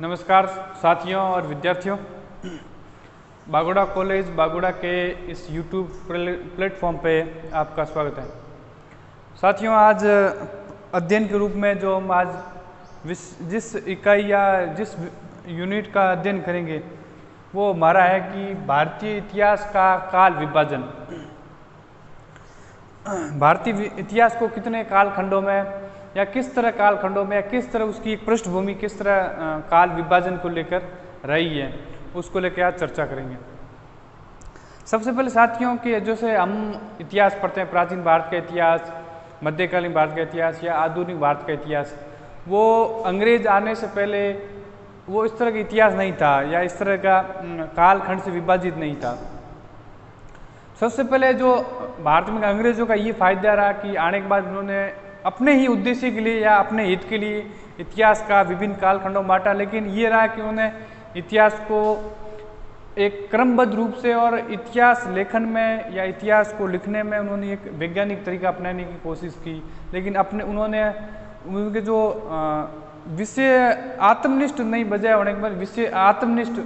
नमस्कार साथियों और विद्यार्थियों, बागोड़ा कॉलेज बागोड़ा के इस YouTube प्लेटफॉर्म पे आपका स्वागत है। साथियों, आज अध्ययन के रूप में जो हम आज जिस इकाई या जिस यूनिट का अध्ययन करेंगे वो हमारा है कि भारतीय इतिहास का काल विभाजन। भारतीय इतिहास को कितने कालखंडों में या किस तरह कालखंडों में या किस तरह उसकी एक पृष्ठभूमि किस तरह काल विभाजन को लेकर रही है, उसको लेकर आज चर्चा करेंगे। सबसे पहले साथियों कि जैसे हम इतिहास पढ़ते हैं, प्राचीन भारत का इतिहास, मध्यकालीन भारत का इतिहास या आधुनिक भारत का इतिहास, वो अंग्रेज आने से पहले वो इस तरह का इतिहास नहीं था या इस तरह का कालखंड से विभाजित नहीं था। सबसे पहले जो भारत में अंग्रेजों का ये फायदा रहा कि आने के बाद उन्होंने अपने ही उद्देश्य के लिए या अपने हित के लिए इतिहास का विभिन्न कालखंडों में बांटा, लेकिन ये रहा कि उन्होंने इतिहास को एक क्रमबद्ध रूप से और इतिहास लेखन में या इतिहास को लिखने में उन्होंने एक वैज्ञानिक तरीका अपनाने की कोशिश की, लेकिन उन्होंने उनके जो विषय आत्मनिष्ठ नहीं बजाय होने के बाद विषय आत्मनिष्ठ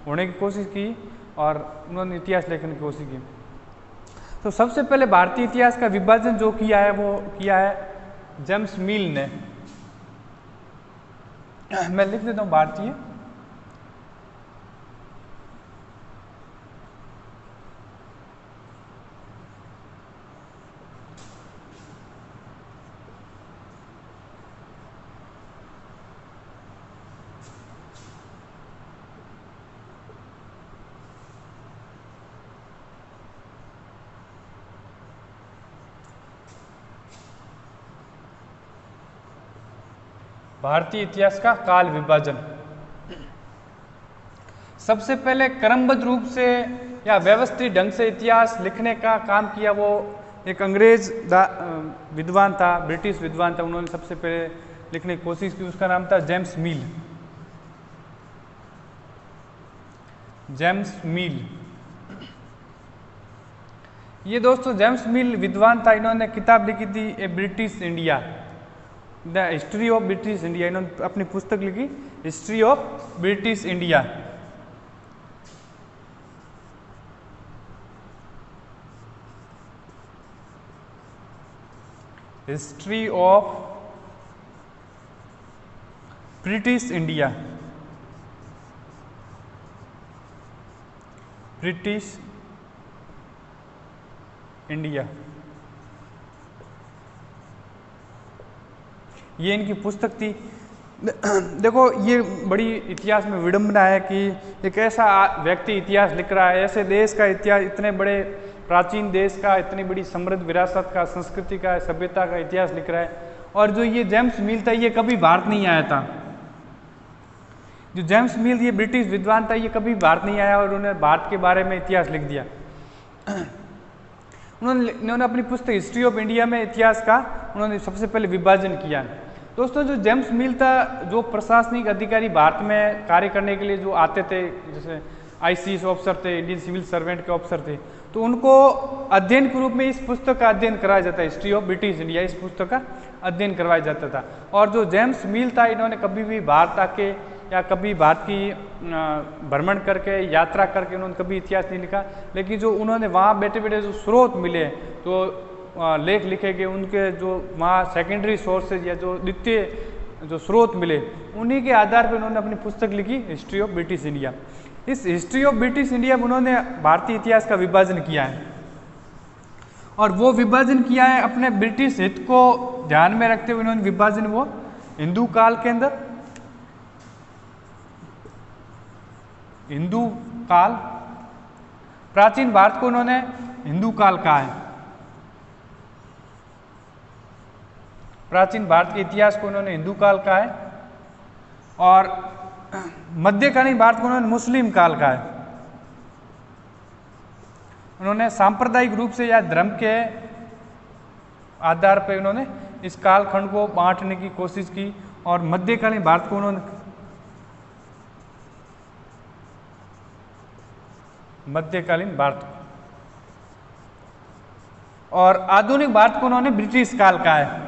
होने की कोशिश की और उन्होंने इतिहास लेखन की कोशिश की। तो सबसे पहले भारतीय इतिहास का विभाजन जो किया है वो किया है जेम्स मिल ने। मैं लिख देता हूं भारतीय भारतीय इतिहास का काल विभाजन। सबसे पहले क्रमबद्ध रूप से या व्यवस्थित ढंग से इतिहास लिखने का काम किया वो एक अंग्रेज विद्वान था, ब्रिटिश विद्वान था। उन्होंने सबसे पहले लिखने की कोशिश की, उसका नाम था जेम्स मिल। जेम्स मिल ये दोस्तों जेम्स मिल विद्वान था। इन्होंने किताब लिखी थी a British India, the history of British India. इन्होंने अपनी पुस्तक लिखी history of British India. History of British India, British India, ये इनकी पुस्तक थी। देखो, ये बड़ी इतिहास में विडंबना है कि एक ऐसा व्यक्ति इतिहास लिख रहा है, ऐसे देश का इतिहास, इतने बड़े प्राचीन देश का, इतनी बड़ी समृद्ध विरासत का, संस्कृति का, सभ्यता का इतिहास लिख रहा है। और जो ये जेम्स मिल था ये कभी भारत नहीं आया था। जो जेम्स मिल ये ब्रिटिश विद्वान था, ये कभी भारत नहीं आया और उन्होंने भारत के बारे में इतिहास लिख दिया। उन्होंने अपनी पुस्तक हिस्ट्री ऑफ इंडिया में इतिहास का उन्होंने सबसे पहले विभाजन किया। दोस्तों, जो जेम्स मिल था, जो प्रशासनिक अधिकारी भारत में कार्य करने के लिए जो आते थे, जैसे आईसीएस ऑफिसर थे, इंडियन सिविल सर्वेंट के ऑफिसर थे, तो उनको अध्ययन के रूप में इस पुस्तक का अध्ययन कराया जाता है। हिस्ट्री ऑफ ब्रिटिश इंडिया, इस पुस्तक का अध्ययन करवाया जाता था। और जो जेम्स मिल था, इन्होंने कभी भी भारत आके या कभी भारत की भ्रमण करके, यात्रा करके उन्होंने कभी इतिहास नहीं लिखा, लेकिन जो उन्होंने वहाँ बैठे बैठे जो स्रोत मिले, तो लेख लिखे गए, उनके जो वहाँ सेकेंडरी सोर्सेज या जो द्वितीय जो स्रोत मिले, उन्हीं के आधार पर उन्होंने अपनी पुस्तक लिखी हिस्ट्री ऑफ ब्रिटिश इंडिया। इस हिस्ट्री ऑफ ब्रिटिश इंडिया में उन्होंने भारतीय इतिहास का विभाजन किया है, और वो विभाजन किया है अपने ब्रिटिश हित को ध्यान में रखते हुए। उन्होंने विभाजन वो हिंदू काल के अंदर, हिंदू काल, प्राचीन भारत को उन्होंने हिंदू काल कहा है, प्राचीन भारत के इतिहास को उन्होंने हिंदू काल कहा है, और मध्यकालीन भारत को उन्होंने मुस्लिम काल कहा है। उन्होंने सांप्रदायिक रूप से या धर्म के आधार पर उन्होंने इस कालखंड को बांटने की कोशिश की, और मध्यकालीन भारत को उन्होंने मध्यकालीन भारत और आधुनिक भारत को उन्होंने ब्रिटिश काल कहा है।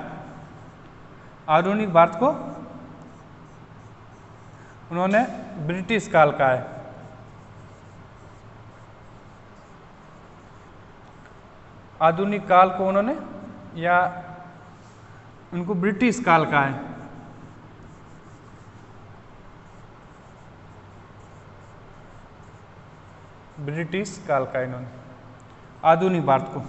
आधुनिक भारत को उन्होंने ब्रिटिश काल का है। आधुनिक काल को उन्होंने या उनको ब्रिटिश काल का है। ब्रिटिश काल का इन्होंने आधुनिक भारत को।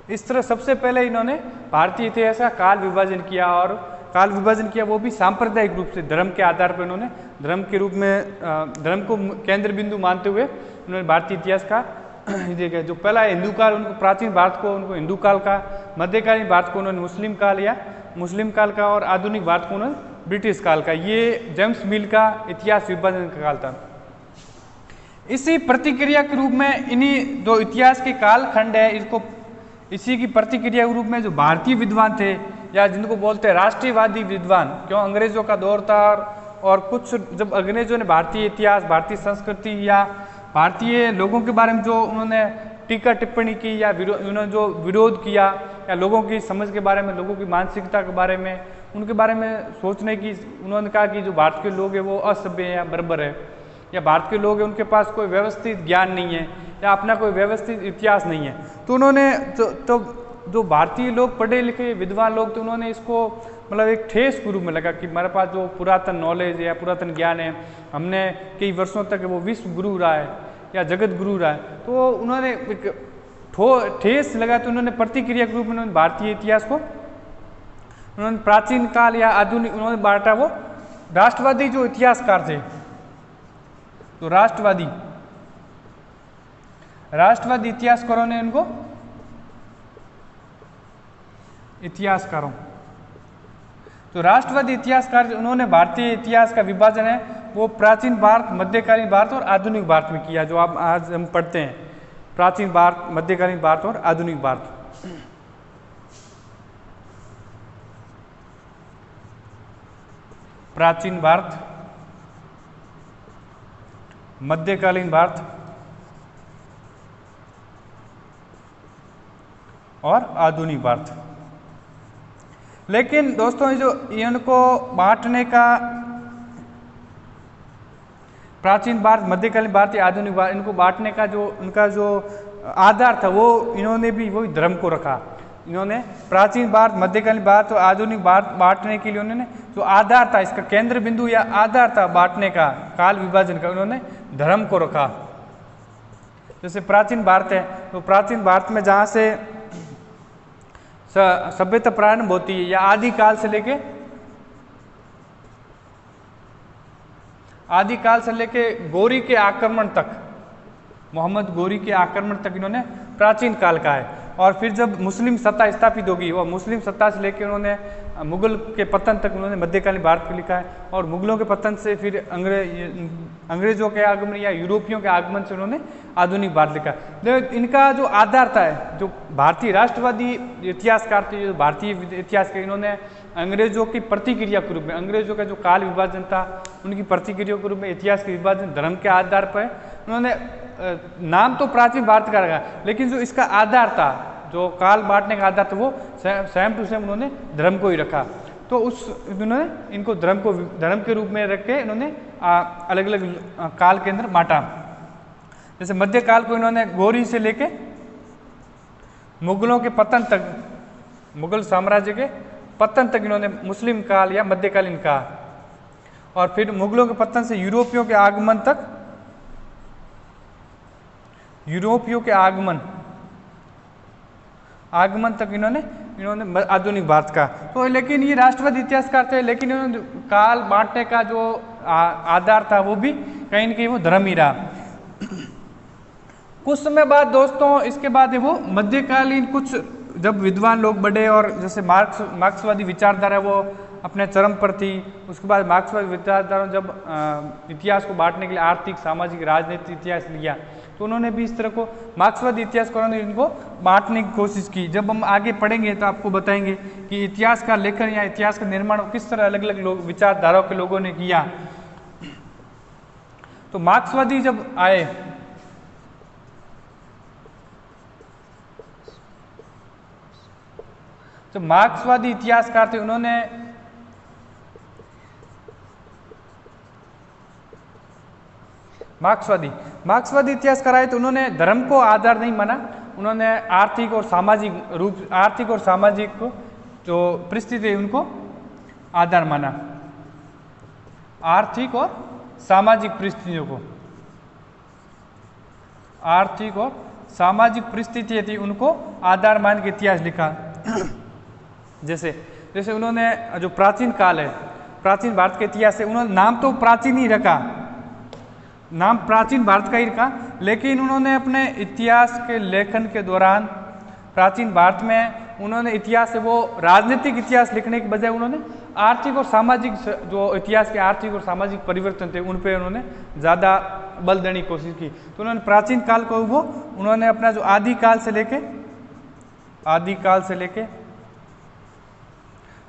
इस तरह सबसे पहले इन्होंने भारतीय इतिहास का काल विभाजन किया, और काल विभाजन किया वो भी सांप्रदायिक रूप से, धर्म के आधार पर इन्होंने धर्म के रूप में धर्म को केंद्र बिंदु मानते हुए उन्होंने भारतीय इतिहास का देखा। जो पहला हिंदू काल, उनको प्राचीन भारत को उनको हिंदू काल का, मध्यकालीन भारत को उन्होंने मुस्लिम काल या मुस्लिम काल का, और आधुनिक भारत को उन्होंने ब्रिटिश काल का। ये जेम्स मिल का इतिहास विभाजन का काल था। इसी प्रतिक्रिया के रूप में इन्हीं जो इतिहास के काल खंड है, इसको इसी की प्रतिक्रिया के रूप में जो भारतीय विद्वान थे, या जिनको बोलते हैं राष्ट्रीयवादी विद्वान, क्यों अंग्रेजों का दौर था, और कुछ जब अंग्रेजों ने भारतीय इतिहास, भारतीय संस्कृति या भारतीय लोगों के बारे में जो उन्होंने टीका टिप्पणी की या उन्होंने जो विरोध किया, या लोगों की समझ के बारे में, लोगों की मानसिकता के बारे में, उनके बारे में सोचने की, उन्होंने कहा कि जो भारत के लोग हैं वो असभ्य है या बर्बर है, या भारत के लोग हैं उनके पास कोई व्यवस्थित ज्ञान नहीं है, या अपना कोई व्यवस्थित इतिहास नहीं है। तो उन्होंने तो जो भारतीय लोग पढ़े लिखे विद्वान लोग थे, उन्होंने इसको मतलब एक ठेस के रूप में लगा कि हमारे पास जो पुरातन नॉलेज है या पुरातन ज्ञान है, हमने कई वर्षों तक वो विश्व गुरु रहा है या जगत गुरु रहा है, तो उन्होंने एक ठेस लगा। तो उन्होंने प्रतिक्रिया के रूप में उन्होंने भारतीय इतिहास को उन्होंने प्राचीन काल या आधुनिक उन्होंने बांटा। वो राष्ट्रवादी जो इतिहासकार थे, तो राष्ट्रवादी इतिहासकारों ने इनको इतिहासकारों, तो राष्ट्रवादी इतिहासकार उन्होंने भारतीय इतिहास का विभाजन है वो प्राचीन भारत, मध्यकालीन भारत और आधुनिक भारत में किया, जो आप आज हम पढ़ते हैं, प्राचीन भारत, मध्यकालीन भारत और आधुनिक भारत। प्राचीन भारत, मध्यकालीन भारत और आधुनिक भारत। लेकिन दोस्तों जो इनको बांटने का, प्राचीन भारत, मध्यकालीन भारत या आधुनिक भारत, इनको बांटने का जो उनका जो आधार था, वो इन्होंने भी वही धर्म को रखा। इन्होंने प्राचीन भारत, मध्यकालीन भारत और आधुनिक भारत बांटने के लिए उन्होंने जो आधार था, इसका केंद्र बिंदु या आधार था बांटने का, काल विभाजन का, उन्होंने धर्म को रखा। जैसे प्राचीन भारत है, तो प्राचीन भारत में जहाँ से सभ्यता प्रारंभ होती है या आदिकाल से लेके गौरी के आक्रमण तक, मोहम्मद गौरी के आक्रमण तक इन्होंने प्राचीन काल का है। और फिर जब मुस्लिम सत्ता स्थापित होगी, वो मुस्लिम सत्ता से लेकर उन्होंने मुगल के पतन तक उन्होंने मध्यकालीन भारत को लिखा है। और मुगलों के पतन से फिर अंग्रेजों के आगमन या यूरोपियों के आगमन से उन्होंने आधुनिक भारत लिखा। इनका जो आधार था, जो भारतीय राष्ट्रवादी इतिहासकार थे, जो भारतीय इतिहास के, इन्होंने अंग्रेजों की प्रतिक्रिया के रूप में, अंग्रेजों का जो काल विभाजन था उनकी प्रतिक्रिया के रूप में इतिहास के विभाजन धर्म के आधार पर उन्होंने नाम तो प्राचीन भारत का रखा, लेकिन जो इसका आधार था, जो काल बांटने का आधार था, वो सेम टू सेम उन्होंने धर्म को ही रखा। तो उन्होंने इनको धर्म के रूप में रख के इन्होंने अलग अलग काल के अंदर बांटा। जैसे मध्यकाल को इन्होंने गौरी से लेके मुगलों के पतन तक, मुगल साम्राज्य के पतन तक इन्होंने मुस्लिम काल या मध्यकालीन कहा। और फिर मुगलों के पतन से यूरोपियों के आगमन तक, यूरोपियों के आगमन तक इन्होंने आधुनिक भारत का। तो लेकिन ये राष्ट्रवादी इतिहासकार थे, लेकिन इन्होंने काल बांटने का जो आधार था वो भी कहीं न कहीं वो धर्म ही रहा। कुछ समय बाद दोस्तों, इसके बाद है वो मध्यकालीन, कुछ जब विद्वान लोग बढ़े और जैसे मार्क्सवादी विचारधारा वो अपने चरम पर थी, उसके बाद मार्क्सवादी विचारधारा जब इतिहास को बांटने के लिए आर्थिक, सामाजिक, राजनीतिक इतिहास लिया, तो उन्होंने भी इस तरह को मार्क्सवादी इतिहासकारों ने इनको बांटने की कोशिश की। जब हम आगे पढ़ेंगे तो आपको बताएंगे कि इतिहास का लेखन या इतिहास का निर्माण किस तरह अलग अलग लोग, विचारधाराओं के लोगों ने किया। तो मार्क्सवादी जब आए, तो मार्क्सवादी इतिहासकार थे, उन्होंने मार्क्सवादी इतिहासकार आए तो उन्होंने धर्म को आधार नहीं माना, उन्होंने आर्थिक और सामाजिक को जो परिस्थिति है उनको आधार माना। आर्थिक और सामाजिक परिस्थितियों को, आर्थिक और सामाजिक परिस्थितियाँ थी उनको आधार मान के इतिहास लिखा। जैसे उन्होंने जो प्राचीन काल है, प्राचीन भारत के इतिहास है, उन्होंने नाम तो प्राचीन ही रखा, नाम प्राचीन भारत का ही रखा, लेकिन उन्होंने अपने इतिहास के लेखन के दौरान प्राचीन भारत में उन्होंने इतिहास से वो राजनीतिक इतिहास लिखने के बजाय उन्होंने आर्थिक और सामाजिक, जो इतिहास के आर्थिक और सामाजिक परिवर्तन थे उन पे उन्होंने ज़्यादा बल देने की कोशिश की। तो उन्होंने प्राचीन काल को उन्होंने अपना जो आदिकाल से लेके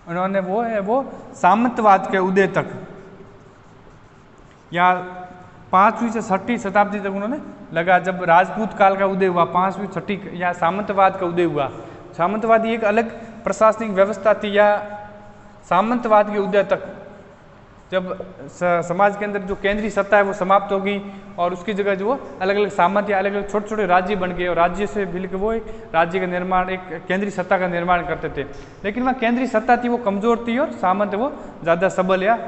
उन्होंने वो सामंतवाद के उदय तक या 5वीं से 6वीं शताब्दी तक उन्होंने लगा, जब राजपूत काल का उदय हुआ, 5वीं 6वीं या सामंतवाद का उदय हुआ। सामंतवादी एक अलग प्रशासनिक व्यवस्था थी, या सामंतवाद के उदय तक जब समाज के अंदर जो केंद्रीय सत्ता है वो समाप्त होगी और उसकी जगह जो अलग अलग सामंत या अलग अलग छोटे छोटे राज्य बन गए और राज्य से मिलकर वो एक राज्य का निर्माण, एक केंद्रीय सत्ता का निर्माण करते थे। लेकिन वह केंद्रीय सत्ता थी वो कमजोर थी और सामंत वो ज़्यादा सबल या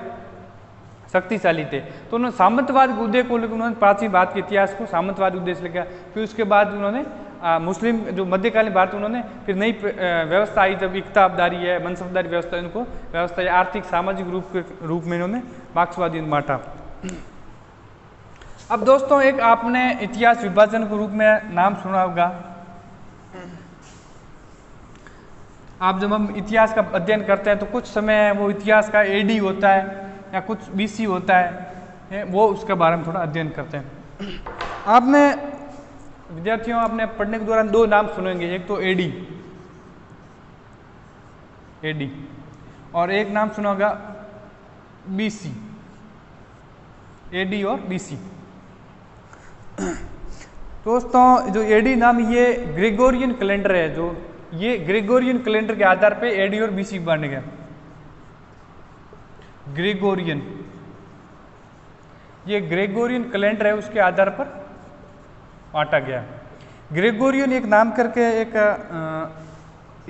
शक्तिशाली थे। तो उन्होंने सामंतवाद के उदय को लेकर उन्होंने प्राचीन भारत के इतिहास को सामंतवाद उद्देश्य से लिखा। फिर उसके बाद उन्होंने मुस्लिम जो मध्यकालीन भारत, उन्होंने फिर नई व्यवस्था आई, जब इकताबदारी है, मनसबदारी व्यवस्था, इनको व्यवस्था या आर्थिक सामाजिक रूप में इन्होंने मार्क्सवादी बांटा। अब दोस्तों एक आपने इतिहास विभाजन के रूप में नाम सुना होगा। आप जब हम इतिहास का अध्ययन करते हैं तो कुछ समय वो इतिहास का एडी होता है या कुछ बीसी होता है, वो उसके बारे में थोड़ा अध्ययन करते हैं। आपने विद्यार्थियों आपने पढ़ने के दौरान 2 नाम सुनेंगे, एक तो एडी और एक नाम सुना होगा बीसी, एडी और बीसी। दोस्तों जो एडी नाम ये ग्रेगोरियन कैलेंडर है, जो ये ग्रेगोरियन कैलेंडर के आधार पे एडी और बीसी बन गया। ग्रेगोरियन, ये ग्रेगोरियन कैलेंडर है, उसके आधार पर बांटा गया। ग्रेगोरियन एक नाम करके एक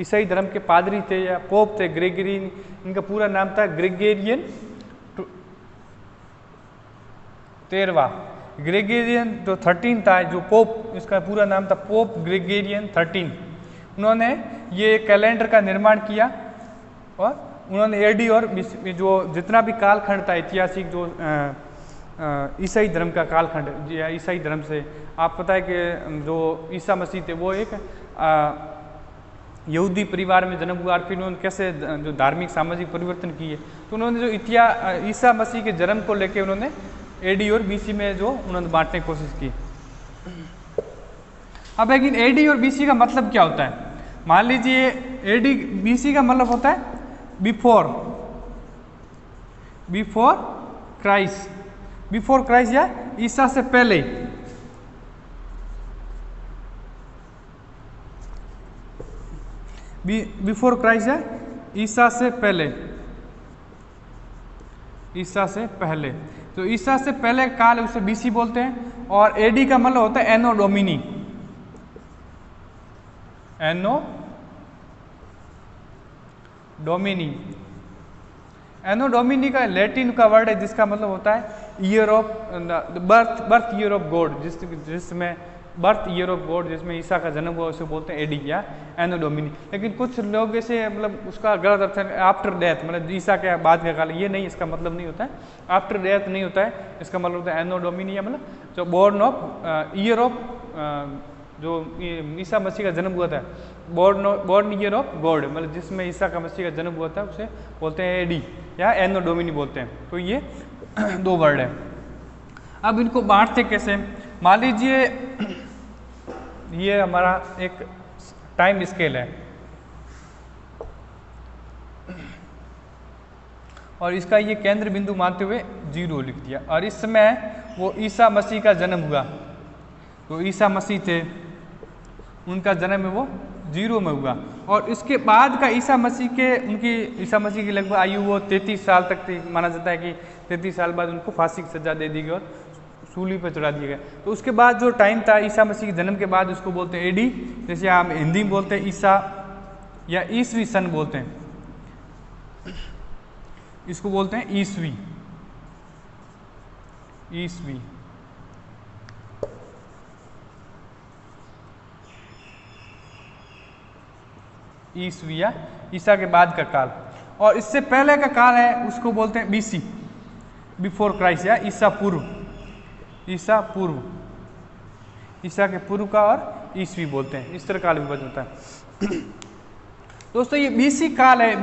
ईसाई धर्म के पादरी थे या पोप थे, ग्रेगोरियन, इनका पूरा नाम था ग्रेगोरियन 13वां। ग्रेगोरियन जो 13 था, जो पोप, इसका पूरा नाम था पोप ग्रेगोरियन 13। उन्होंने ये कैलेंडर का निर्माण किया और उन्होंने एडी और जो जितना भी कालखंड था ऐतिहासिक, जो ईसाई धर्म का कालखंड या ईसाई धर्म से, आप पता है कि जो ईसा मसीह थे वो एक यहूदी परिवार में जन्म हुआ, फिर उन्होंने कैसे जो धार्मिक सामाजिक परिवर्तन किए। तो उन्होंने जो ईसा मसीह के जन्म को लेकर उन्होंने एडी और बीसी में जो उन्होंने बांटने की कोशिश की। अब लेकिन एडी और बीसी का मतलब क्या होता है? मान लीजिए एडी बीसी का मतलब होता है बिफोर क्राइस्ट या ईसा से पहले। बिफोर क्राइस्ट या ईसा से पहले। तो ईसा से पहले काल है उसे बीसी बोलते हैं। और एडी का मतलब होता है एनो डोमिनी। एनो डोमिनी का लैटिन का वर्ड है जिसका मतलब होता है year of birth year of God, जिसमें बर्थ ईयर ऑफ गॉड, जिसमें ईसा का जन्म हुआ, उसे बोलते हैं एडी या एनो डोमिनी। लेकिन कुछ लोग ऐसे मतलब उसका गलत अर्थ है आफ्टर डेथ, मतलब ईसा के बाद का काल, ये नहीं, इसका मतलब नहीं होता है आफ्टर डेथ, नहीं होता है। इसका मतलब होता है एनो डोमिनी या मतलब जो बॉर्न ऑफ ईयर ऑफ, जो ईसा मसीह का जन्म हुआ था, बॉर्न ईयर ऑफ गॉड, मतलब जिसमें ईसा का मसीह का जन्म हुआ था, उसे बोलते हैं एडी या एनो डोमिनी बोलते हैं। तो ये 2 वर्ड है। अब इनको बांटते कैसे? मान लीजिए ये हमारा एक टाइम स्केल है और इसका ये केंद्र बिंदु मानते हुए 0 लिख दिया, और इस समय वो ईसा मसीह का जन्म हुआ। तो ईसा मसीह थे, उनका जन्म है वो 0 में हुआ। और इसके बाद का ईसा मसीह की लगभग आयु वो 33 साल तक थी। माना जाता है कि 33 साल बाद उनको फांसी की सजा दे दी गई और सूली पर चढ़ा दिया गया। तो उसके बाद जो टाइम था ईसा मसीह के जन्म के बाद, उसको बोलते हैं एडी, जैसे हम हिंदी में बोलते हैं ईसा या ईसवी सन बोलते हैं, इसको बोलते हैं ईसवी। ईसवी या ईसा के बाद का काल। और इससे पहले का काल है उसको बोलते हैं बीसी, बिफोर क्राइस्ट, या ईसा पूर्व। ईसा के पूर्व का और ईसवी बोलते हैं, इस तरह काल विभाजन होता है। दोस्तों ये बीसी काल है,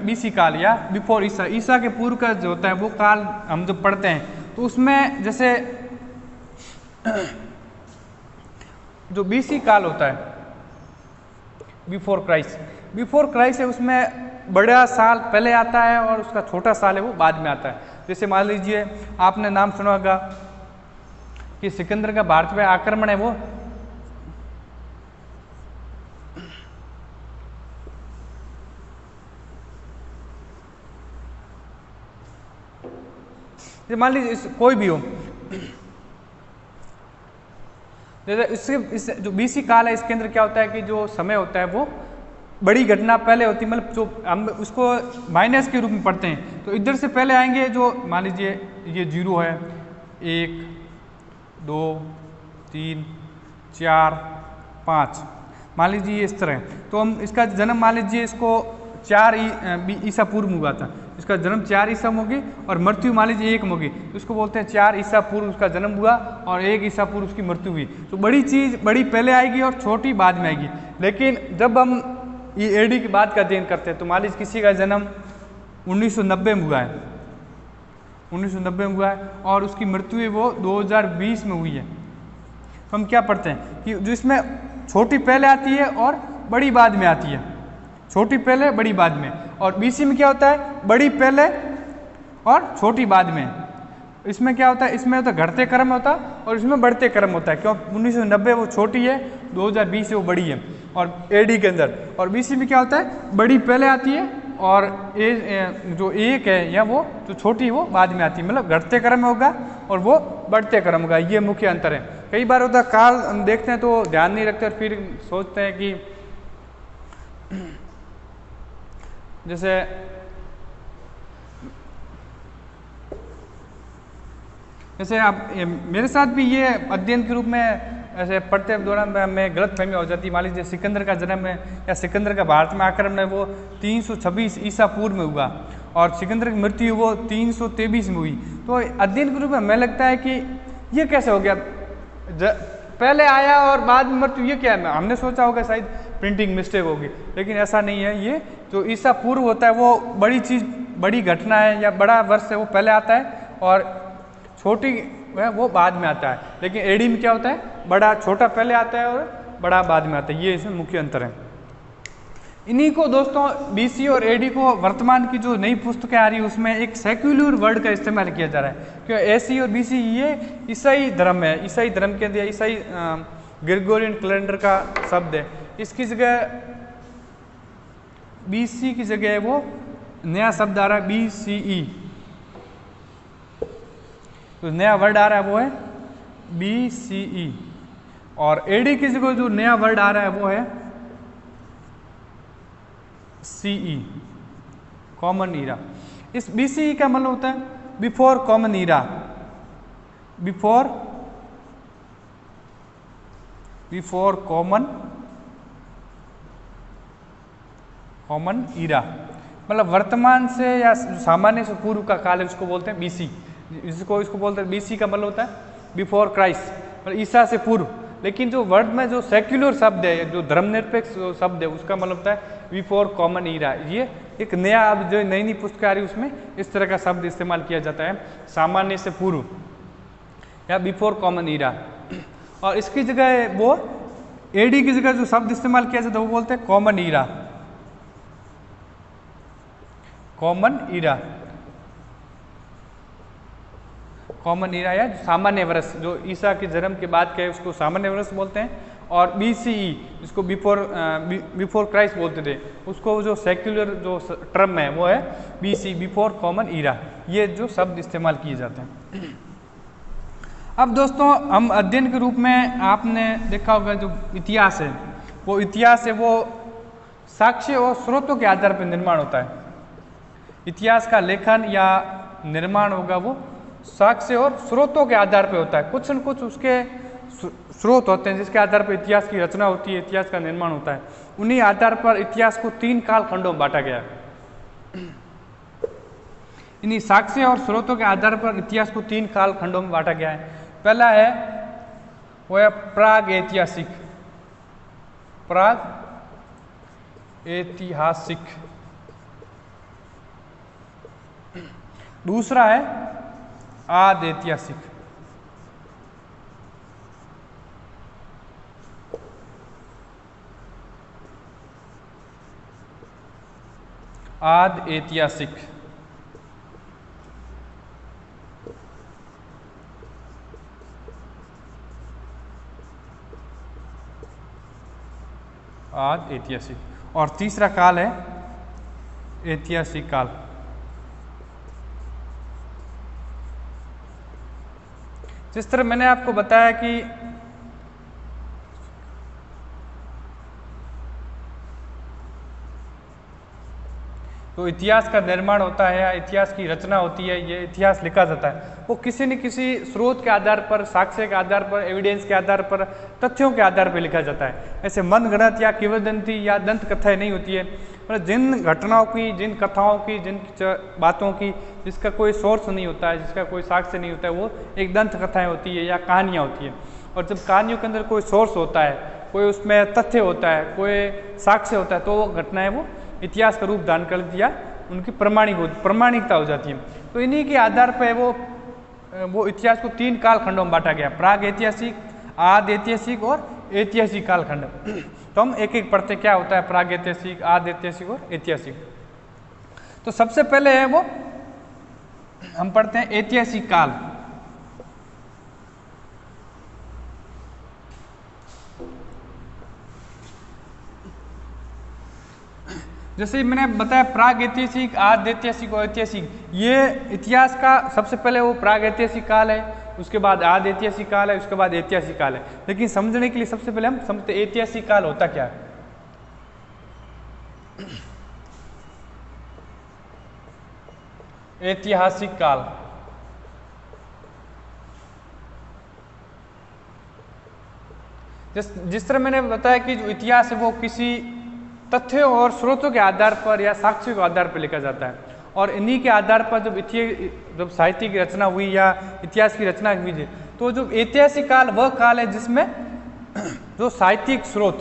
बीसी काल या बिफोर ईसा के पूर्व का जो होता है वो काल हम जो पढ़ते हैं, तो उसमें जैसे जो बीसी काल होता है बिफोर क्राइस्ट है, उसमें बड़ा साल पहले आता है और उसका छोटा साल है वो बाद में आता है। जैसे मान लीजिए आपने नाम सुना होगा कि सिकंदर का भारत पे आक्रमण है, वो मान लीजिए कोई भी हो, जैसे इस जो बीसी काल है इसके अंदर क्या होता है कि जो समय होता है वो बड़ी घटना पहले होती है, मतलब जो हम उसको माइनस के रूप में पढ़ते हैं। तो इधर से पहले आएंगे जो मान लीजिए ये 0 है, 1 2 3 4 5, मान लीजिए ये इस तरह है। तो हम इसका जन्म मान लीजिए इसको 4 ईसा पूर्व में हुआ था, इसका जन्म 4 ईसा में होगी और मृत्यु मान लीजिए 1 में होगी, तो इसको बोलते हैं 4 ईसा पूर्व उसका जन्म हुआ और 1 ईसा पूर्व उसकी मृत्यु हुई। तो बड़ी चीज़ बड़ी पहले आएगी और छोटी बाद में आएगी। लेकिन जब हम ये एडी की बात का अध्ययन करते हैं तो मान लीजिए किसी का जन्म 1990 में हुआ है, 1990 में हुआ है और उसकी मृत्यु है वो 2020 में हुई है, तो हम क्या पढ़ते हैं कि जो इसमें छोटी पहले आती है और बड़ी बाद में आती है, छोटी पहले बड़ी बाद में। और बीसी में क्या होता है, बड़ी पहले और छोटी बाद में। इसमें क्या होता है, इसमें होता है घटते क्रम होता है और इसमें बढ़ते क्रम होता है। क्यों, 1990 वो छोटी है, 2020 वो बड़ी है और एडी के अंदर। और बीसी में क्या होता है, बड़ी पहले आती है और जो 1 है या वो जो छोटी है वो बाद में आती है, मतलब घटते क्रम में होगा और वो बढ़ते क्रम होगा। ये मुख्य अंतर है। कई बार होता है काल हम देखते हैं तो ध्यान नहीं रखते और फिर सोचते हैं कि जैसे आप मेरे साथ भी ये अध्ययन के रूप में ऐसे पढ़ते दौरान में गलत फहमी हो जाती है। मान लीजिए सिकंदर का जन्म है या सिकंदर का भारत में आक्रमण है वो 326 ईसा पूर्व में हुआ और सिकंदर की मृत्यु वो 323 में हुई। तो अध्ययन के रूप में हमें लगता है कि ये कैसे हो गया, पहले आया और बाद में मृत्यु, ये क्या है। हमने सोचा होगा शायद प्रिंटिंग मिस्टेक होगी, लेकिन ऐसा नहीं है। ये जो ईसा पूर्व होता है वो बड़ी चीज़, बड़ी घटना है या बड़ा वर्ष है वो पहले आता है और छोटी है वो बाद में आता है। लेकिन एडी में क्या होता है, बड़ा छोटा पहले आता है और बड़ा बाद में आता है। ये इसमें मुख्य अंतर है। इन्हीं को दोस्तों बीसी और एडी को वर्तमान की जो नई पुस्तकें आ रही है उसमें एक सेक्युलर वर्ड का इस्तेमाल किया जा रहा है। क्यों, एसी और बीसी ये ईसाई धर्म है, ईसाई धर्म के अंदर ईसाई ग्रेगोरियन कैलेंडर का शब्द है। इसकी जगह बीसी की जगह वो नया शब्द आ रहा है BCE, तो नया वर्ड आ रहा है वो है BCE। और एडी की जगह जो नया वर्ड आ रहा है वो है CE, कॉमन ईरा। इस BCE का मतलब होता है before common era, before common era, मतलब वर्तमान से या सामान्य से पूर्व का काल है, उसको बोलते हैं BC। इसको बोलते हैं BC का मतलब होता है बिफोर क्राइस्ट, मतलब ईसा से पूर्व। लेकिन जो वर्ड में जो सेक्युलर शब्द है, जो धर्मनिरपेक्ष शब्द है, उसका मतलब होता है बिफोर कॉमन ईरा। ये एक नया, अब जो नई नई पुस्तक आ रही है उसमें इस तरह का शब्द इस्तेमाल किया जाता है, सामान्य से पूर्व या बिफोर कॉमन ईरा। और इसकी जगह वो एडी की जगह जो शब्द इस्तेमाल किया जाता है वो बोलते हैं common era, common era, common era या सामान्य वर्ष। जो ईसा के जन्म के बाद के उसको सामान्य वर्ष बोलते हैं और BCE जिसको बिफोर क्राइस्ट बोलते थे, उसको जो सेक्युलर जो टर्म है वो है BC, बिफोर कॉमन ईरा। ये जो शब्द इस्तेमाल किए जाते हैं। अब दोस्तों हम अध्ययन के रूप में आपने देखा होगा जो इतिहास है वो साक्ष्य और स्रोतों के आधार पर निर्माण होता है। इतिहास का लेखन या निर्माण होगा वो साक्ष्य और स्रोतों के आधार पर होता है। कुछ न कुछ उसके स्रोत होते हैं जिसके आधार पर इतिहास की रचना होती है, इतिहास का निर्माण होता है। उन्हीं आधार पर इतिहास को 3 काल खंडों में बांटा गया है। इन्हीं साक्ष्य और स्रोतों के आधार पर इतिहास को 3 काल खंडों में बांटा गया है। पहला है वो है प्राग ऐतिहासिक। दूसरा है आद ऐतिहासिक। आद ऐतिहासिक। आद ऐतिहासिक। और तीसरा काल है ऐतिहासिक काल। जिस तरह मैंने आपको बताया कि तो इतिहास का निर्माण होता है या इतिहास की रचना होती है, ये इतिहास लिखा जाता है, वो किसी न किसी स्रोत के आधार पर, साक्ष्य के आधार पर, एविडेंस के आधार पर, तथ्यों के आधार पर लिखा जाता है। ऐसे मनगढ़ंत या किंवदंती या दंत कथाएं नहीं होती है। मतलब जिन घटनाओं की, जिन कथाओं की, जिन बातों की जिसका कोई सोर्स नहीं होता है, जिसका कोई साक्ष्य नहीं होता है, वो एक दंत कथाएँ होती है या कहानियाँ होती है। और जब कहानियों के अंदर कोई सोर्स होता है, कोई उसमें तथ्य होता है, कोई साक्ष्य होता है, तो वो घटनाएँ वो इतिहास का रूप धारण कर दिया, उनकी प्रमाणिकता हो जाती है। तो इन्हीं के आधार पर वो इतिहास को 3 काल खंडों में बांटा गया, प्राग ऐतिहासिक, आद ऐतिहासिक और ऐतिहासिक कालखंड। तो हम एक एक पढ़ते क्या होता है प्राग ऐतिहासिक, आद ऐतिहासिक और ऐतिहासिक। तो सबसे पहले है वो हम पढ़ते हैं ऐतिहासिक काल। जैसे मैंने बताया प्राग ऐतिहासिक, आद ऐतिहासिक और ऐतिहासिक, ये इतिहास का सबसे पहले वो प्राग ऐतिहासिक काल है, उसके बाद आद ऐतिहासिक काल है, उसके बाद ऐतिहासिक काल है। लेकिन समझने के लिए सबसे पहले हम समझते ऐतिहासिक काल होता क्या है। ऐतिहासिक काल जिस तरह मैंने बताया कि जो इतिहास है वो किसी तथ्यों और स्रोतों के आधार पर या साक्ष्यों के आधार पर लिखा जाता है। और इन्हीं के आधार पर जब साहित्य की रचना हुई या इतिहास की रचना हुई, तो जो ऐतिहासिक काल वह काल है जिसमें जो साहित्यिक स्रोत,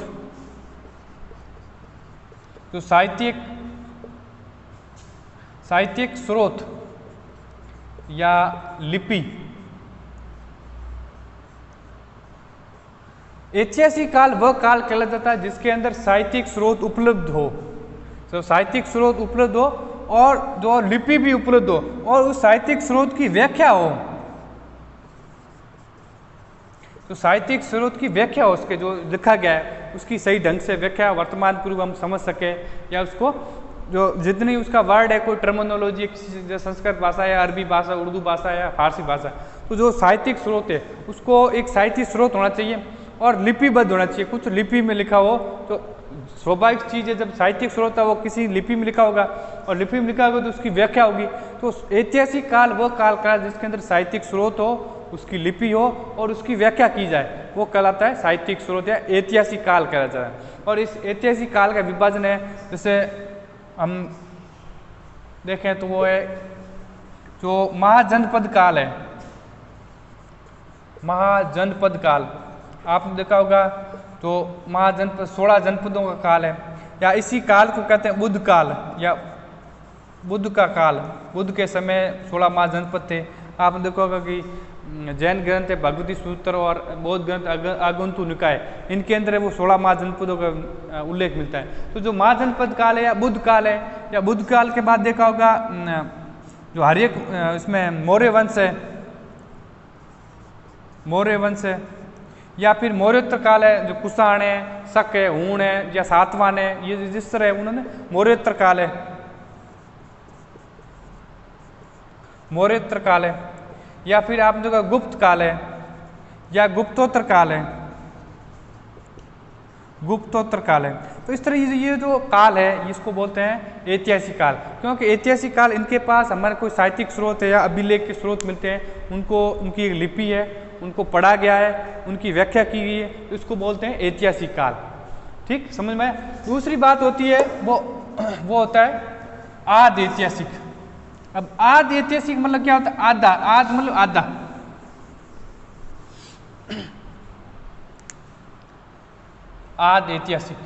जो साहित्यिक स्रोत या लिपि, ऐतिहासिक काल वह काल कहला जाता है जिसके अंदर साहित्यिक स्रोत उपलब्ध हो, तो साहित्यिक स्रोत उपलब्ध हो और जो लिपि भी उपलब्ध हो और उस साहित्यिक स्रोत की व्याख्या हो, तो साहित्यिक स्रोत की व्याख्या हो, उसके जो लिखा गया है उसकी सही ढंग से व्याख्या वर्तमान पूर्व हम समझ सके, या उसको जो जितनी उसका वर्ड है, कोई टर्मिनोलॉजी, किसी संस्कृत भाषा या अरबी भाषा, उर्दू भाषा या फारसी भाषा, तो जो साहित्यिक स्रोत है उसको एक साहित्यिक स्रोत होना चाहिए और लिपिबद्ध होना चाहिए। कुछ लिपि में लिखा हो तो स्वाभाविक चीज़ है, जब साहित्यिक स्रोत है वो किसी लिपि में लिखा होगा और लिपि में लिखा होगा तो उसकी व्याख्या होगी। तो ऐतिहासिक काल वह काल का जिसके अंदर साहित्यिक स्रोत हो, उसकी लिपि हो और उसकी व्याख्या की जाए, वो कहलाता है साहित्यिक स्रोत या ऐतिहासिक काल कहला जाता है। और इस ऐतिहासिक काल का विभाजन है, जैसे हम देखें तो वो है जो महाजनपद काल है। महाजनपद काल आपने देखा होगा, तो महाजनपद 16 जनपदों का काल है, या इसी काल को कहते हैं बुद्ध काल या बुद्ध का काल। बुद्ध के समय 16 महाजनपद थे। आपने देखा होगा कि जैन ग्रंथ है भगवती सूत्र और बौद्ध ग्रंथ आगंतु निकाय, इनके अंदर वो 16 महाजनपदों का उल्लेख मिलता है। तो जो महाजनपद काल है या बुद्ध काल है, या बुद्ध काल के बाद देखा होगा जो हर एक इसमें मौर्य वंश है, या फिर मौर्योत्तर काल है, जो कुषाण है, शक है, हूण है या सातवाहन है, ये जिस तरह है उन्होंने मौर्योत्तर काल है, मौर्योत्तर काल है। या फिर आप जो गुप्त काल है या गुप्तोत्तर काल है, गुप्तोत्तर काल है। तो इस तरह ये जो काल है इसको बोलते हैं ऐतिहासिक काल, क्योंकि ऐतिहासिक काल इनके पास हमारे कोई साहित्यिक स्रोत है या अभिलेख के स्रोत मिलते हैं, उनको उनकी एक लिपि है, उनको पढ़ा गया है, उनकी व्याख्या की गई है, तो इसको बोलते हैं ऐतिहासिक काल। ठीक, समझ में। दूसरी बात होती है वो होता है आद ऐतिहासिक। अब आद ऐतिहासिक मतलब क्या होता है? आधा, आद मतलब आधा, आद ऐतिहासिक,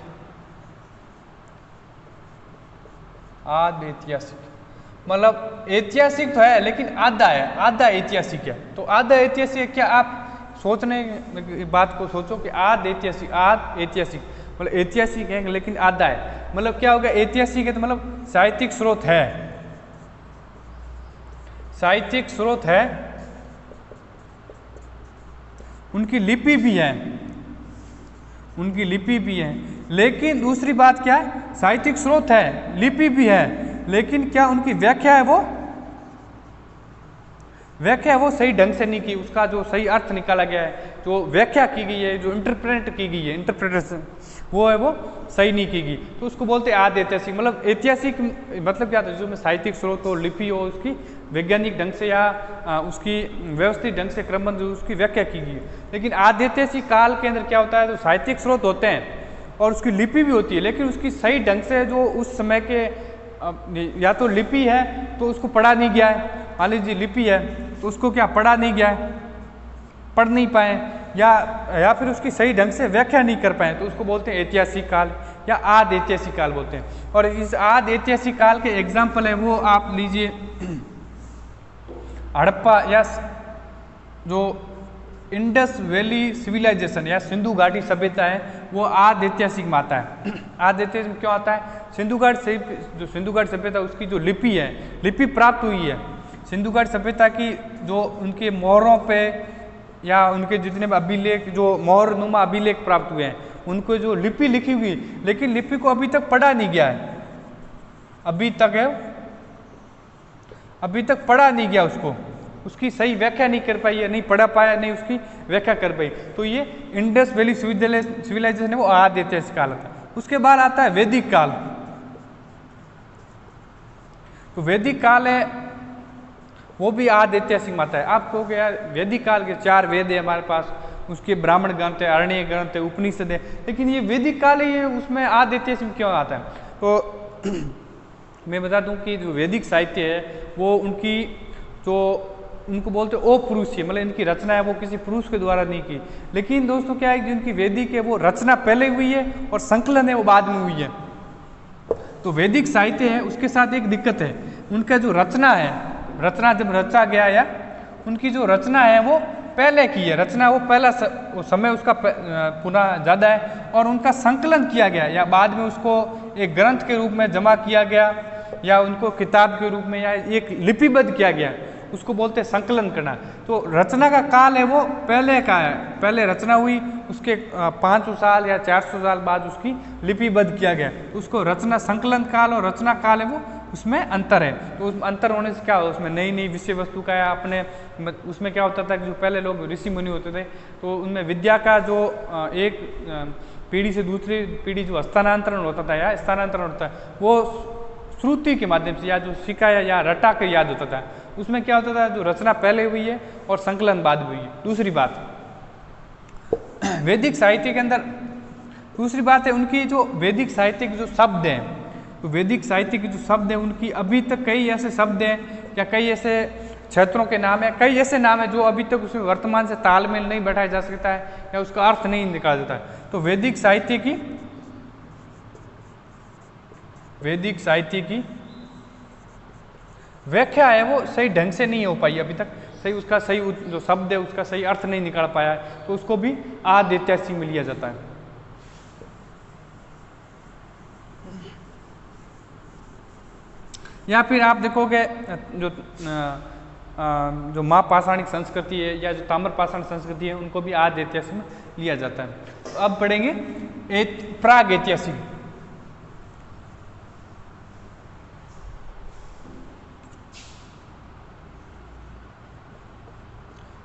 आद ऐतिहासिक मतलब ऐतिहासिक तो है लेकिन आधा है, आधा ऐतिहासिक है। तो आधा ऐतिहासिक क्या, आप सोचने की बात को सोचो कि आद ऐतिहासिक, आद ऐतिहासिक मतलब ऐतिहासिक है लेकिन आधा है, मतलब क्या होगा? ऐतिहासिक है तो मतलब साहित्यिक स्रोत है, साहित्यिक स्रोत है, उनकी लिपि भी है, उनकी लिपि भी है। लेकिन दूसरी बात क्या है? साहित्यिक स्रोत है, लिपि भी है, लेकिन क्या उनकी व्याख्या है, वो सही ढंग से नहीं की, उसका जो सही अर्थ निकाला गया है, जो व्याख्या की गई है, जो इंटरप्रेट की गई है, इंटरप्रिटेशन वो है, वो सही नहीं की गई, तो उसको बोलते हैं आद ऐतिहासिक। मतलब ऐतिहासिक मतलब क्या था? जो साहित्यिक स्रोत हो, लिपि हो, उसकी वैज्ञानिक ढंग से या उसकी व्यवस्थित ढंग से क्रमबद्ध उसकी व्याख्या की गई है। लेकिन आद ऐतिहासिक काल के अंदर क्या होता है? तो साहित्यिक स्रोत होते हैं और उसकी लिपि भी होती है, लेकिन उसकी सही ढंग से जो उस समय के या तो लिपि है तो उसको पढ़ा नहीं गया है, मान लीजिए लिपि है तो उसको क्या पढ़ा नहीं गया है, पढ़ नहीं पाए, या फिर उसकी सही ढंग से व्याख्या नहीं कर पाए, तो उसको बोलते हैं ऐतिहासिक काल या आद ऐतिहासिक काल बोलते हैं। और इस आद ऐतिहासिक काल के एग्जाम्पल है वो आप लीजिए हड़प्पा या जो इंडस वैली सिविलाइजेशन या सिंधु घाटी सभ्यता है, वो आद ऐतिहासिक में आता है। आद ऐतिहासिक में क्यों आता है? सिंधु घाटी सभ्यता उसकी जो लिपि है, लिपि प्राप्त हुई है सिंधु घाटी सभ्यता की, जो उनके मोहरों पे या उनके जितने भी अभिलेख, जो मोहर नुमा अभिलेख प्राप्त हुए हैं, उनको जो लिपि लिखी हुई, लेकिन लिपि को अभी तक पढ़ा नहीं गया है, अभी तक पढ़ा नहीं गया, उसकी सही व्याख्या नहीं कर पाई है, नहीं पढ़ा पाया, नहीं उसकी व्याख्या कर पाई। तो ये इंडस वैली सिविलाइजेशन है, वो आद ऐतिहासिक काल आता है। उसके बाद आता है वैदिक काल। तो वैदिक काल है वो भी आद ऐतिहासिक में आता है। आप कहोगे यार वैदिक काल के 4 वेद है हमारे पास, उसके ब्राह्मण ग्रंथ है, अरण्य ग्रंथ है, उपनिषद है, लेकिन ये वैदिक काल है, ये उसमें आद ऐतिहासिक क्यों आता है? तो मैं बता दूं कि जो वैदिक साहित्य है वो उनको बोलते हैं अपुरुषीय, मतलब इनकी रचना है वो किसी पुरुष के द्वारा नहीं की। लेकिन दोस्तों क्या है, जिनकी वैदिक है वो रचना पहले हुई है और संकलन है वो बाद में हुई है। तो वैदिक साहित्य है उसके साथ एक दिक्कत है, उनका जो रचना है, रचना जब रचा गया या उनकी जो रचना है वो पहले की है, रचना वो पहला समय उसका पुनः ज़्यादा है, और उनका संकलन किया गया या बाद में उसको एक ग्रंथ के रूप में जमा किया गया या उनको किताब के रूप में या एक लिपिबद्ध किया गया, उसको बोलते हैं संकलन करना। तो रचना का काल है वो पहले का है, पहले रचना हुई, उसके 500 साल या 400 साल बाद उसकी लिपिबद्ध किया गया, उसको रचना संकलन काल और रचना काल है वो उसमें अंतर है। तो उस अंतर होने से क्या हो, उसमें नई नई विषय वस्तु का या अपने उसमें क्या होता था कि जो पहले लोग ऋषि मुनि होते थे तो उनमें विद्या का जो एक पीढ़ी से दूसरी पीढ़ी जो स्थानांतरण होता था या स्थानांतरण होता है वो श्रुति के माध्यम से या जो सिखाया या रटा के याद होता था। उसमें क्या होता था, जो रचना पहले हुई है और संकलन बाद हुई है। दूसरी बात वैदिक साहित्य के अंदर, दूसरी बात है उनकी जो वैदिक साहित्य के जो शब्द हैं, तो वैदिक साहित्य के जो शब्द हैं उनकी अभी तक कई ऐसे शब्द हैं या कई ऐसे क्षेत्रों के नाम है, कई ऐसे नाम है जो अभी तक उसमें वर्तमान से तालमेल नहीं बैठाया जा सकता है या उसका अर्थ नहीं निकाला जाता है। तो वैदिक साहित्य की व्याख्या है वो सही ढंग से नहीं हो पाई अभी तक, सही उसका सही जो शब्द है उसका सही अर्थ नहीं निकाल पाया है, तो उसको भी आद ऐतिहासिक में लिया जाता है। या फिर आप देखोगे जो जो महापाषाणिक संस्कृति है या जो ताम्र पाषाण संस्कृति है उनको भी आदि ऐतिहासिक में लिया जाता है। तो अब पढ़ेंगे प्राग ऐतिहासिक।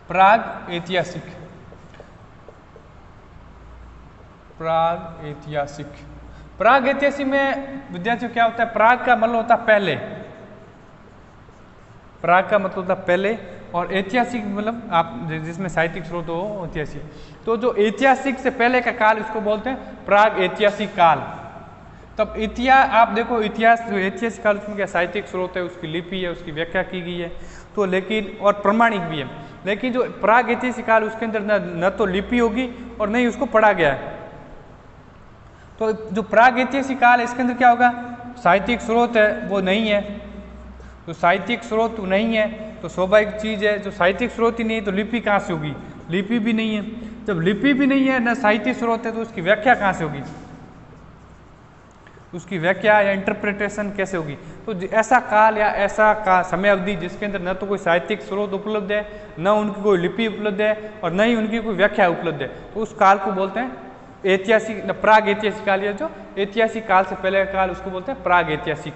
प्राग ऐतिहासिक, प्राग ऐतिहासिक। प्राग ऐतिहासिक में विद्यार्थियों क्या होता है, प्राग का मतलब होता है पहले, प्राग का मतलब होता है पहले, और ऐतिहासिक मतलब आप जिसमें साहित्यिक स्रोत हो ऐतिहासिक। तो जो ऐतिहासिक से पहले का काल इसको बोलते हैं प्राग ऐतिहासिक काल। तब इतिहास आप देखो, इतिहास जो ऐतिहासिक काल उसमें क्या साहित्यिक स्रोत है, उसकी लिपि है, उसकी व्याख्या की गई है, तो लेकिन और प्रमाणिक भी है। लेकिन जो प्राग ऐतिहासिक काल उसके अंदर न तो लिपि होगी और न ही उसको पढ़ा गया है। तो जो प्राग ऐतिहासिक काल है इसके अंदर क्या होगा, साहित्यिक स्रोत है वो नहीं है। तो साहित्यिक स्रोत नहीं है तो स्वाभाविक चीज़ है, जो साहित्यिक स्रोत ही नहीं है तो लिपि कहाँ से होगी, लिपि भी नहीं है। जब लिपि भी नहीं है न साहित्यिक स्रोत है तो उसकी व्याख्या कहाँ से होगी, उसकी व्याख्या या इंटरप्रिटेशन कैसे होगी। तो ऐसा काल या ऐसा का समय अवधि जिसके अंदर न तो कोई साहित्यिक स्रोत उपलब्ध है, न उनकी कोई लिपि उपलब्ध है और न ही उनकी कोई व्याख्या उपलब्ध है, तो उस काल को बोलते हैं ऐतिहासिक, प्राग ऐतिहासिक काल। या जो ऐतिहासिक काल से पहले का काल उसको बोलते हैं प्राग ऐतिहासिक।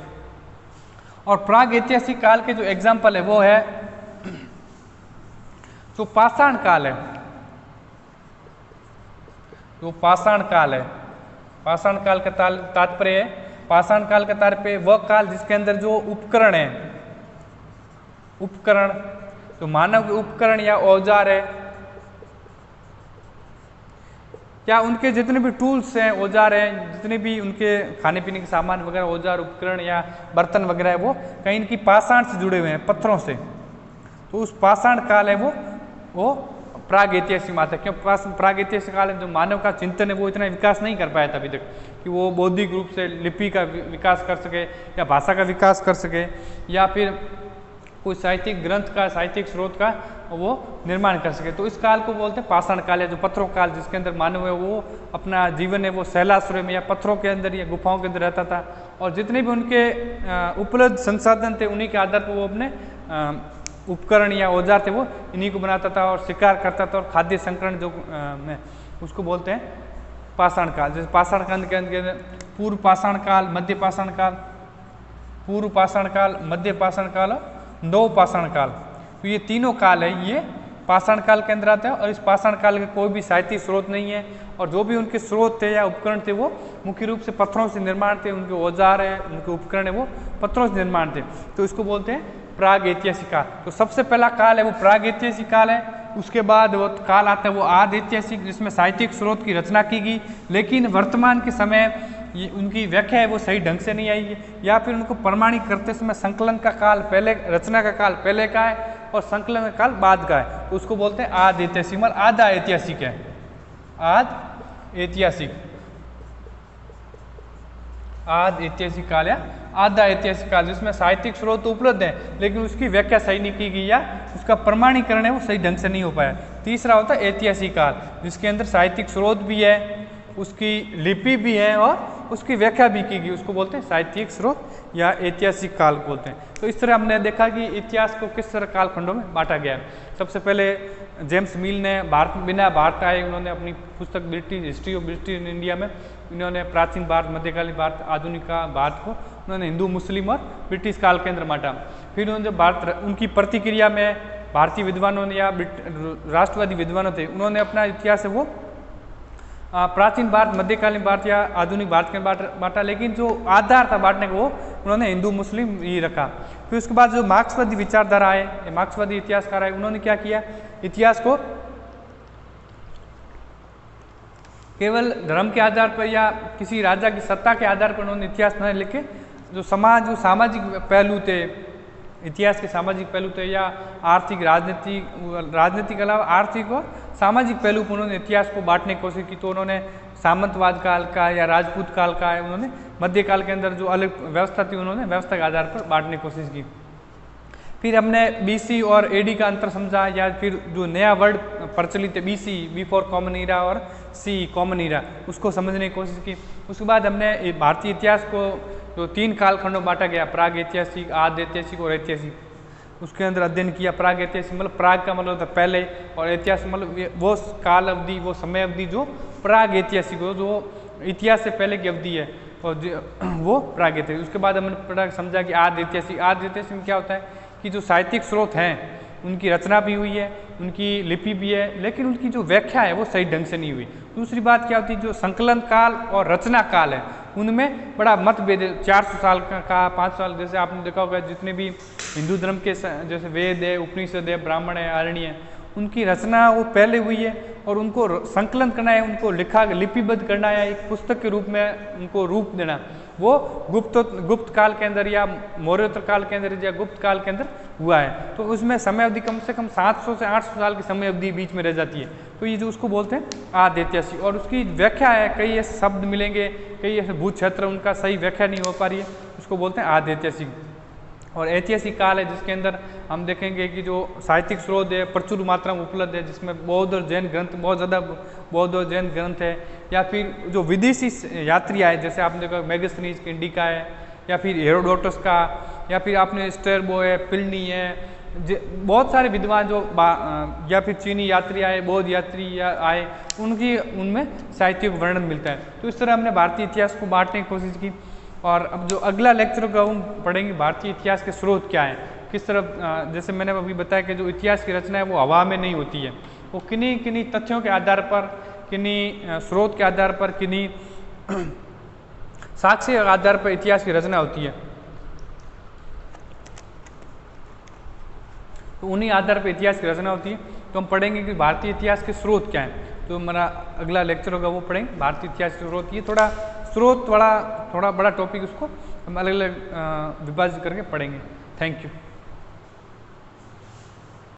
और प्राग ऐतिहासिक काल के जो एग्जाम्पल है वो है जो पाषाण काल है, जो पाषाण काल है। पाषाण काल का तात्पर्य है, पाषाण काल का तात्पर्य वह काल जिसके अंदर जो उपकरण है, उपकरण जो मानव के उपकरण या औजार है, या उनके जितने भी टूल्स हैं, औजार हैं, जितने भी उनके खाने पीने के सामान वगैरह औजार उपकरण या बर्तन वगैरह है वो कहीं इनकी पाषाण से जुड़े हुए हैं, पत्थरों से। तो उस पाषाण काल है वो प्राग ऐतिहासिक में आता है। क्यों प्राग ऐतिहासिक काल है, जो मानव का चिंतन है वो इतना विकास नहीं कर पाया था अभी तक कि वो बौद्धिक रूप से लिपि का विकास कर सके या भाषा का विकास कर सके या फिर कोई साहित्यिक ग्रंथ का, साहित्यिक स्रोत का वो निर्माण कर सके। तो इस काल को बोलते हैं पाषाण काल या जो पत्थरों काल, जिसके अंदर मानव है वो अपना जीवन है वो शैलाश्रय में या पत्थरों के अंदर या गुफाओं के अंदर रहता था, और जितने भी उनके उपलब्ध संसाधन थे उन्हीं के आधार पर वो अपने उपकरण या औजार थे वो इन्हीं को बनाता था और शिकार करता था, और खाद्य संकरण जो में उसको बोलते हैं पाषाण काल। जैसे पाषाण काल के अंदर पूर्व पाषाण काल, मध्य पाषाण काल, पूर्व पाषाण काल, मध्य पाषाण काल और नव पाषाण काल। तो ये तीनों काल है, ये पाषाण काल के अंदर आते हैं। और इस पाषाण काल के कोई भी साहित्यिक स्रोत नहीं है, और जो भी उनके स्रोत थे या उपकरण थे वो मुख्य रूप से पत्थरों से निर्माण थे, उनके औजार है, उनके उपकरण है वो पत्थरों से निर्माण थे। तो इसको बोलते हैं प्राग ऐतिहासिक काल। तो सबसे पहला काल है वो प्राग ऐतिहासिक काल है। उसके बाद वो काल आता है वो आदि ऐतिहासिक, जिसमें साहित्यिक स्रोत की रचना की गई, लेकिन वर्तमान के समय ये उनकी व्याख्या है वो सही ढंग से नहीं आई है, या फिर उनको प्रमाणित करते समय संकलन का काल पहले, रचना का काल पहले का है और संकलन का काल बाद का है। तो उसको बोलते हैं आदि ऐतिहासिक, मतलब आधा ऐतिहासिक है, आदि ऐतिहासिक, आदि ऐतिहासिक काल या आधा ऐतिहासिक काल, जिसमें साहित्यिक स्रोत उपलब्ध है लेकिन उसकी व्याख्या सही नहीं की गई या उसका प्रमाणीकरण है वो सही ढंग से नहीं हो पाया। तीसरा होता है ऐतिहासिक काल, जिसके अंदर साहित्यिक स्रोत भी है, उसकी लिपि भी है और उसकी व्याख्या भी की गई, उसको बोलते हैं साहित्यिक स्रोत या ऐतिहासिक काल बोलते हैं। तो इस तरह हमने देखा कि इतिहास को किस तरह कालखंडों में बांटा गया है। सबसे पहले जेम्स मिल ने बिना भारत आए उन्होंने अपनी पुस्तक British history of British in India में इन्होंने प्राचीन भारत, मध्यकालीन भारत, आधुनिक भारत को उन्होंने हिंदू, मुस्लिम और ब्रिटिश काल के अंदर बांटा। फिर उन्होंने जब भारत, उनकी प्रतिक्रिया में भारतीय विद्वानों ने या राष्ट्रवादी विद्वानों थे, उन्होंने अपना इतिहास है वो प्राचीन भारत, मध्यकालीन भारत या आधुनिक भारत के बांटा, लेकिन जो आधार था बांटने को वो उन्होंने हिंदू मुस्लिम ही रखा। फिर उसके बाद जो मार्क्सवादी विचारधारा है, मार्क्सवादी इतिहासकार है, उन्होंने क्या किया, इतिहास को केवल धर्म के आधार पर या किसी राजा की सत्ता के आधार पर उन्होंने इतिहास न लिखे, जो समाज, जो सामाजिक पहलू थे, इतिहास के सामाजिक पहलू थे या आर्थिक, राजनीतिक के अलावा आर्थिक और सामाजिक पहलू पर उन्होंने इतिहास को बांटने की कोशिश की। तो उन्होंने सामंतवाद काल का या राजपूत काल का है, उन्होंने मध्यकाल के अंदर जो अलग व्यवस्था थी उन्होंने व्यवस्था के आधार पर बांटने की कोशिश की। फिर हमने बीसी और एडी का अंतर समझा, या फिर जो नया वर्ड प्रचलित है बीसी, बिफोर कॉमन ईरा, और सी कॉमन ईरा, उसको समझने की कोशिश की। उसके बाद हमने भारतीय इतिहास को जो 3 कालखंडों में बांटा गया, प्राग ऐतिहासिक, आदि ऐतिहासिक और ऐतिहासिक। उसके अंदर अध्ययन किया। प्राग ऐतिहासिक मतलब प्राग का मतलब होता है पहले, और ऐतिहासिक मतलब वो काल अवधि, वो समय अवधि जो प्राग ऐतिहासिक हो, जो इतिहास से पहले की अवधि है, और वो प्राग ऐतिहासिक। उसके बाद हमने पढ़ा समझा कि आदि ऐतिहासिक। आदि ऐतिहासिक में क्या होता है कि जो साहित्यिक स्रोत हैं उनकी रचना भी हुई है, उनकी लिपि भी है, लेकिन उनकी जो व्याख्या है वो सही ढंग से नहीं हुई। दूसरी बात क्या होती है, जो संकलन काल और रचना काल है उनमें बड़ा मतभेद है। 400 साल का 5 साल, जैसे आपने देखा होगा जितने भी हिंदू धर्म के जैसे वेद है, उपनिषद है, ब्राह्मण है, आरण्य है, उनकी रचना वो पहले हुई है, और उनको संकलन करना है, उनको लिखा लिपिबद्ध करना है, एक पुस्तक के रूप में उनको रूप देना, वो गुप्त काल के अंदर या मौर्योत्तर काल के अंदर या गुप्त काल के अंदर हुआ है। तो उसमें समय अवधि कम से कम 700 से 800 साल की समय अवधि बीच में रह जाती है। तो ये जो उसको बोलते हैं आदि ऐतिहासिक, और उसकी व्याख्या है, कई ऐसे शब्द मिलेंगे, कई ऐसे भूत क्षेत्र उनका सही व्याख्या नहीं हो पा रही है, उसको बोलते हैं आदि ऐतिहासिक। और ऐतिहासिक काल है जिसके अंदर हम देखेंगे कि जो साहित्यिक स्रोत है प्रचुर मात्रा में उपलब्ध है, जिसमें बौद्ध और जैन ग्रंथ, बहुत ज़्यादा बौद्ध और जैन ग्रंथ है, या फिर जो विदेशी यात्री आए, जैसे आपने देखा मेगास्थनीज के इंडिका है, या फिर हेरोडोटस का, या फिर आपने स्ट्रैबो है, प्लिनी है, बहुत सारे विद्वान जो या फिर चीनी यात्री आए, बौद्ध यात्री आए, उनकी उनमें साहित्यिक वर्णन मिलता है। तो इस तरह हमने भारतीय इतिहास को बांटने की कोशिश की। और अब जो अगला लेक्चर का हम पढ़ेंगे भारतीय इतिहास के स्रोत क्या हैं, किस तरह, जैसे मैंने अभी बताया कि जो इतिहास की रचना है वो हवा में नहीं होती है, वो किन्हीं किन्हीं तथ्यों के आधार पर, किन्हीं स्रोत के आधार पर, किन्हीं साक्ष्य के आधार पर इतिहास की रचना होती है। तो उन्हीं आधार पर इतिहास की रचना होती है। तो हम पढ़ेंगे कि भारतीय इतिहास के स्रोत क्या हैं। तो हमारा अगला लेक्चर होगा वो पढ़ेंगे भारतीय इतिहास के स्रोत। ये थोड़ा स्रोत थोड़ा बड़ा टॉपिक, उसको हम अलग अलग विभाजित करके पढ़ेंगे। Thank you.